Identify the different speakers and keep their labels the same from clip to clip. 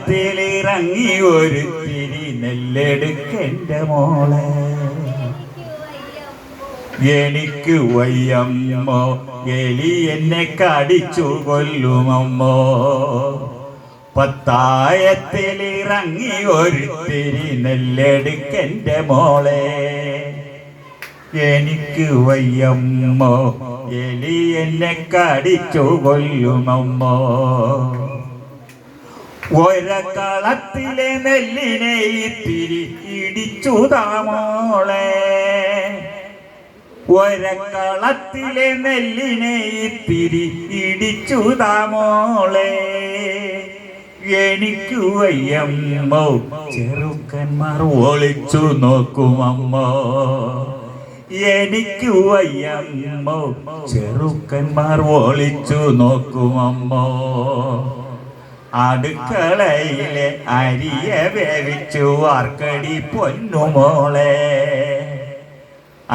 Speaker 1: കളത്തിലിറങ്ങി ഒരു തിരി നെല്ലെടുക്കെന്റെ മോളെ. എനിക്ക് വയ്യമ്മോ, എലി എന്നെ കടിച്ചു കൊല്ലുമമ്മോ. പത്തായത്തിലിറങ്ങി ഒരു തിരി നെല്ലെടുക്കെന്റെ മോളെ. എനിക്ക് വയ്യമ്മോ, എലി എന്നെ കടിച്ചു കൊല്ലുമമ്മോ. ഒരക്കളത്തിലെ നെല്ലിനെ ഇത്തിരി ഇടിച്ചുതാമോളെ. ഒരക്കളത്തിലെ നെല്ലിനെ ഇത്തിരി ഇടിച്ചുതാമോളെ. എനിക്ക് വയ്യമ്മോ, ചെറുക്കന്മാർ ഒളിച്ചു നോക്കുമമ്മോ. എനിക്ക് വയ്യമ്മോ, ചെറുക്കന്മാർ ഒളിച്ചു നോക്കുമമ്മോ. അടുക്കളയിലെ അരിയ വേവിച്ചു വാർക്കടി പൊന്നുമോളെ.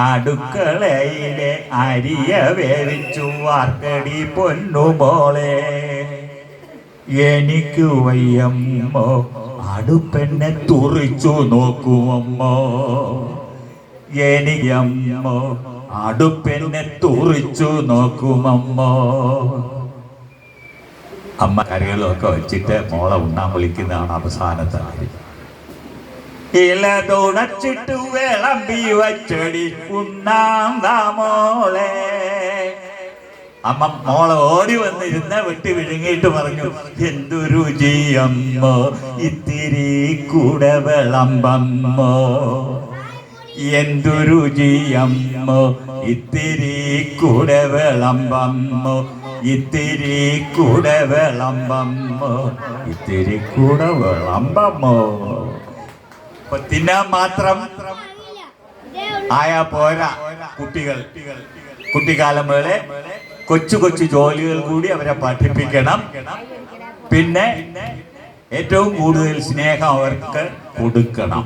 Speaker 1: അടുക്കളയിലെ അരിയ വേവിച്ചു വാർക്കടി പൊന്നുമോളെ. എനിക്ക് വയ്യമ്മോ, അടുപ്പെന്നെ തുറിച്ചു നോക്കുമമ്മോ. എനിക്കമ്മോ, അടുപ്പെന്നെ തുറിച്ചു നോക്കുമമ്മോ. അമ്മ കറികളൊക്കെ വെച്ചിട്ട് മോളെ ഉണ്ണാൻ വിളിക്കുന്നതാണ് അവസാനത്തെ കാര്യം. ഇല തുടച്ചിട്ട് വിളമ്പി വച്ചടി ഉണ്ണാം മോളെ. അമ്മ മോളെ ഓടി വന്നിരുന്ന വെട്ടി വിഴുങ്ങിയിട്ട് പറഞ്ഞു, എന്തു രുചിയമ്മോ ഇത്തിരി കൂടെ വിളമ്പമ്മോ. എന്തു രുചിയമ്മോ ഇത്തിരി കൂടെ വിളമ്പമ്മോ. ഇത്തിരി കൂടെ വിളമ്പമ്മോ, ഇത്തിരി കൂടെ വിളമ്പമ്മോ. ഇപ്പൊ തിന്നാൻ മാത്രം ആയാ പോരാ. കുട്ടിക്കാലം മുതലേ കൊച്ചു കൊച്ചു ജോലികൾ കൂടി അവരെ പഠിപ്പിക്കണം. പിന്നെ ഏറ്റവും കൂടുതൽ സ്നേഹം അവർക്ക് കൊടുക്കണം.